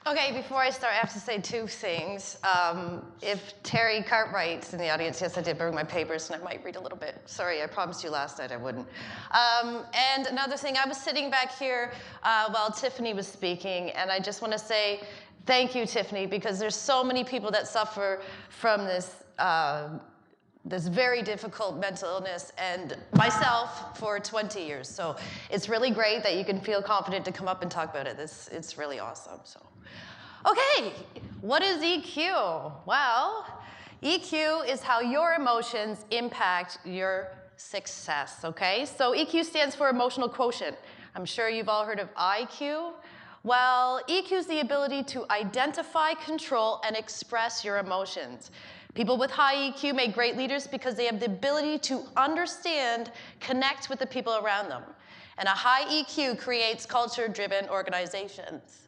Okay, before I start, I have to say two things. If Terry Cartwright's in the audience, yes, I did bring my papers, and I might read a little bit. Sorry, I promised you last night I wouldn't. And another thing, I was sitting back here while Tiffany was speaking, and I just want to say thank you, Tiffany, because there's so many people that suffer from this this very difficult mental illness, and myself for 20 years. So it's really great that you can feel confident to come up and talk about it. It's really awesome. So, okay, what is EQ? Well, EQ is how your emotions impact your success, okay? So EQ stands for emotional quotient. I'm sure you've all heard of IQ. Well, EQ is the ability to identify, control, and express your emotions. People with high EQ make great leaders because they have the ability to understand, connect with the people around them. And a high EQ creates culture-driven organizations.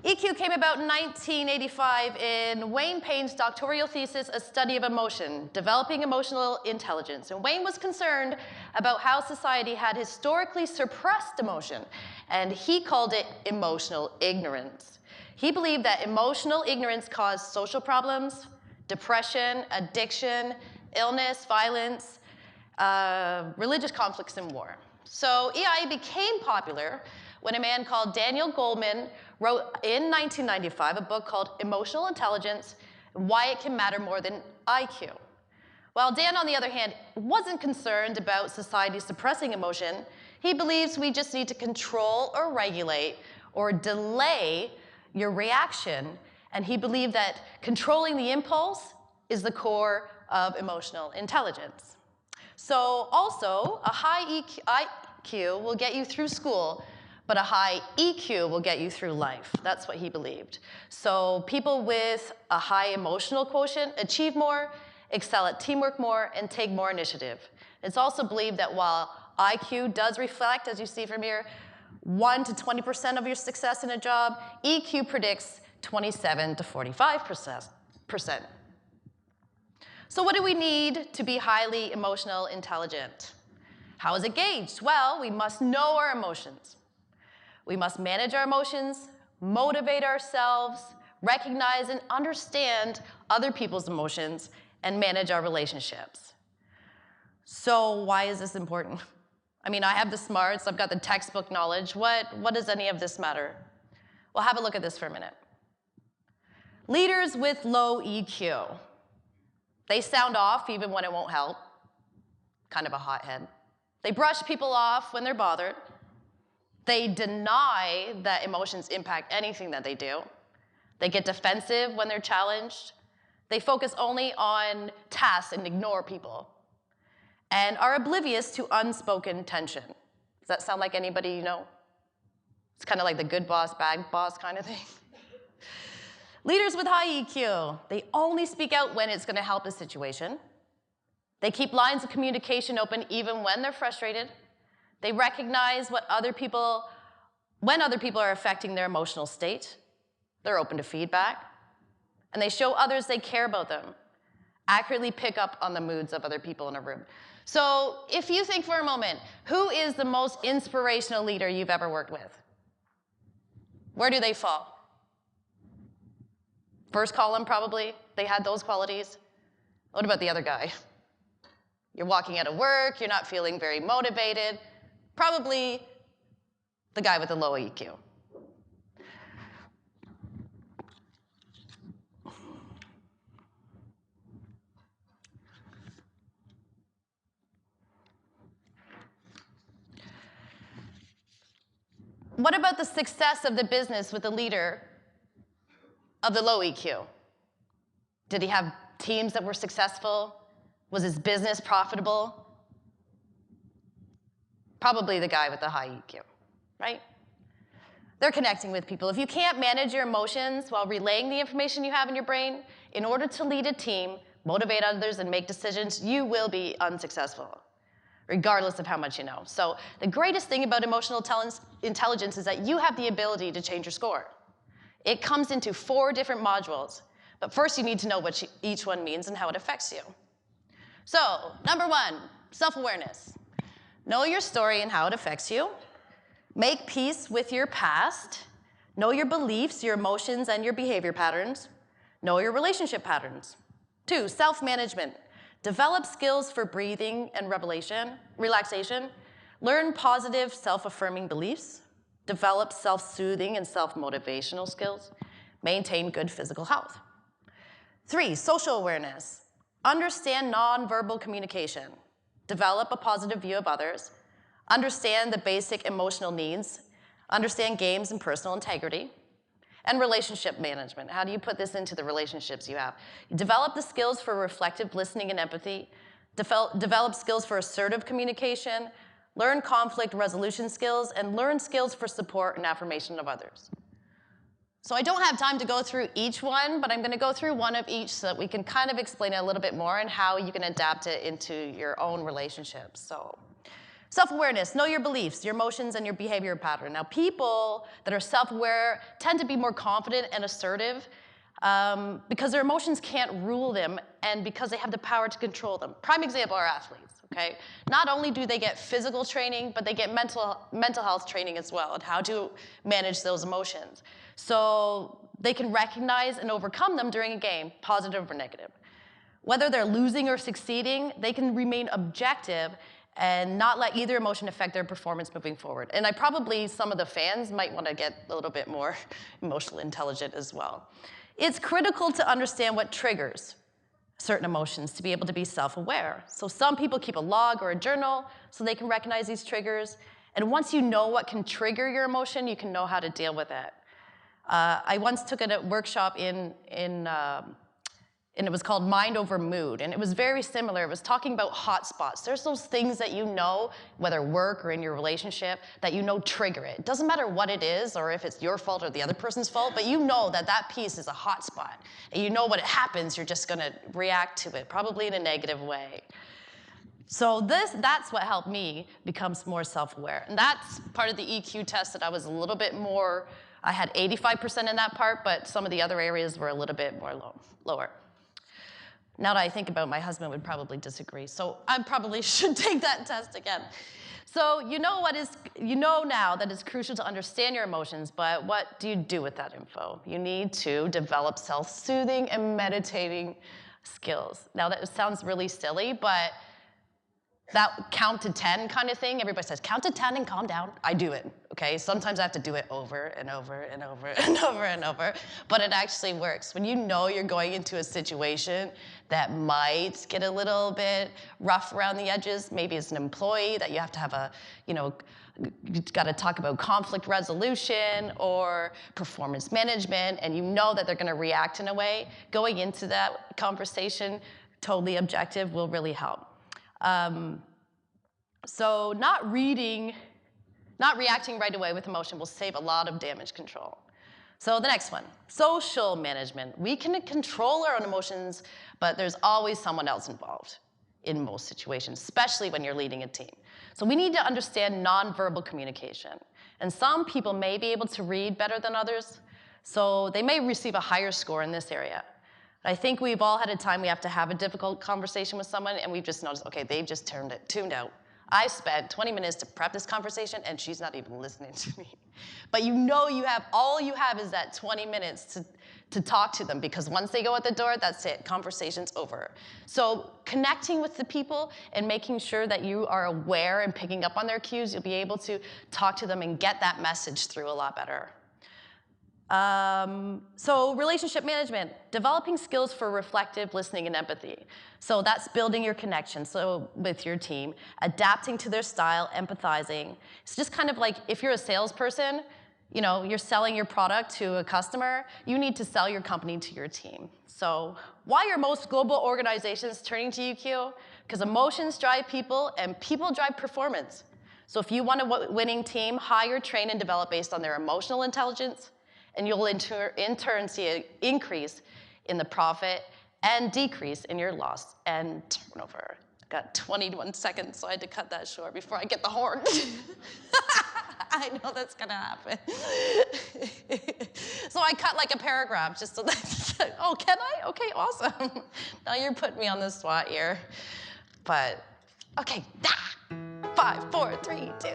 EQ came about in 1985 in Wayne Payne's doctoral thesis, A Study of Emotion, Developing Emotional Intelligence. And Wayne was concerned about how society had historically suppressed emotion, and he called it emotional ignorance. He believed that emotional ignorance caused social problems, depression, addiction, illness, violence, religious conflicts, and war. So EI became popular when a man called Daniel Goleman wrote in 1995 a book called Emotional Intelligence, Why It Can Matter More Than IQ. While Dan, on the other hand, wasn't concerned about society suppressing emotion, he believes we just need to control or regulate or delay your reaction. And he believed that controlling the impulse is the core of emotional intelligence. So also, a high IQ will get you through school, but a high EQ will get you through life. That's what he believed. So people with a high emotional quotient achieve more, excel at teamwork more, and take more initiative. It's also believed that while IQ does reflect, as you see from here, 1 to 20% of your success in a job, EQ predicts 27 to 45%. So what do we need to be highly emotional intelligent? How is it gauged? Well, we must know our emotions. We must manage our emotions, motivate ourselves, recognize and understand other people's emotions, and manage our relationships. So why is this important? I mean, I have the smarts, I've got the textbook knowledge. What does any of this matter? Well, have a look at this for a minute. Leaders with low EQ. They sound off even when it won't help. Kind of a hothead. They brush people off when they're bothered. They deny that emotions impact anything that they do. They get defensive when they're challenged. They focus only on tasks and ignore people. And are oblivious to unspoken tension. Does that sound like anybody you know? It's kind of like the good boss, bad boss kind of thing. Leaders with high EQ, they only speak out when it's going to help a situation. They keep lines of communication open even when they're frustrated. They recognize when other people are affecting their emotional state. They're open to feedback. And they show others they care about them. Accurately pick up on the moods of other people in a room. So if you think for a moment, who is the most inspirational leader you've ever worked with? Where do they fall? First column, probably. They had those qualities. What about the other guy? You're walking out of work, you're not feeling very motivated. Probably the guy with the low EQ. What about the success of the business with the leader of the low EQ? Did he have teams that were successful? Was his business profitable? Probably the guy with the high EQ, right? They're connecting with people. If you can't manage your emotions while relaying the information you have in your brain, in order to lead a team, motivate others, and make decisions, you will be unsuccessful, regardless of how much you know. So the greatest thing about emotional intelligence is that you have the ability to change your score. It comes into 4 different modules, but first you need to know what each one means and how it affects you. So, number 1, self-awareness. Know your story and how it affects you. Make peace with your past. Know your beliefs, your emotions, and your behavior patterns. Know your relationship patterns. 2, self-management. Develop skills for breathing and relaxation. Learn positive, self-affirming beliefs. Develop self-soothing and self-motivational skills. Maintain good physical health. 3, social awareness. Understand nonverbal communication. Develop a positive view of others. Understand the basic emotional needs. Understand games and personal integrity. And relationship management. How do you put this into the relationships you have? Develop the skills for reflective listening and empathy. Develop skills for assertive communication. Learn conflict resolution skills. And learn skills for support and affirmation of others. So I don't have time to go through each one, but I'm going to go through one of each so that we can kind of explain it a little bit more and how you can adapt it into your own relationships. So self-awareness, know your beliefs, your emotions, and your behavior pattern. Now, people that are self-aware tend to be more confident and assertive because their emotions can't rule them and because they have the power to control them. Prime example are athletes, okay? Not only do they get physical training, but they get mental health training as well and how to manage those emotions. So they can recognize and overcome them during a game, positive or negative. Whether they're losing or succeeding, they can remain objective and not let either emotion affect their performance moving forward. And some of the fans might want to get a little bit more emotionally intelligent as well. It's critical to understand what triggers certain emotions to be able to be self-aware. So some people keep a log or a journal so they can recognize these triggers. And once you know what can trigger your emotion, you can know how to deal with it. I once took a workshop and it was called Mind Over Mood, and it was very similar. It was talking about hot spots. There's those things that you know, whether work or in your relationship, that you know trigger it. It doesn't matter what it is or if it's your fault or the other person's fault, but you know that that piece is a hot spot. And you know when it happens, you're just gonna react to it, probably in a negative way. So that's what helped me become more self-aware. And that's part of the EQ test that I was a little bit more, I had 85% in that part, but some of the other areas were a little bit more lower. Now that I think about it, my husband would probably disagree, so I probably should take that test again. So you know now that it's crucial to understand your emotions, but what do you do with that info? You need to develop self-soothing and meditating skills. Now that sounds really silly, but that count to 10 kind of thing, everybody says, count to 10 and calm down. I do it, okay? Sometimes I have to do it over and over and over and over and over, but it actually works. When you know you're going into a situation that might get a little bit rough around the edges, maybe it's an employee that you have to have you've got to talk about conflict resolution or performance management, and you know that they're going to react in a way, going into that conversation totally objective will really help. So not reacting right away with emotion will save a lot of damage control. So the next one, social management. We can control our own emotions, but there's always someone else involved in most situations, especially when you're leading a team. So we need to understand nonverbal communication. And some people may be able to read better than others, so they may receive a higher score in this area. I think we've all had a time we have to have a difficult conversation with someone and we've just noticed, okay, they've just tuned out. I spent 20 minutes to prep this conversation and she's not even listening to me. But all you have is that 20 minutes to talk to them, because once they go out the door, that's it, conversation's over. So connecting with the people and making sure that you are aware and picking up on their cues, you'll be able to talk to them and get that message through a lot better. So relationship management, developing skills for reflective listening and empathy. So that's building your connection with your team, adapting to their style, empathizing. It's just kind of like if you're a salesperson, you're selling your product to a customer, you need to sell your company to your team. So why are most global organizations turning to EQ? Because emotions drive people and people drive performance. So if you want a winning team, hire, train, and develop based on their emotional intelligence, and you'll in turn see an increase in the profit and decrease in your loss and turnover. I got 21 seconds, so I had to cut that short before I get the horn. I know that's gonna happen. So I cut like a paragraph just so that, oh, can I? Okay, awesome. Now you're putting me on the spot here. But, okay, 5, 4, 3, 2.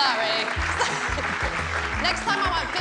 Sorry. Next time I want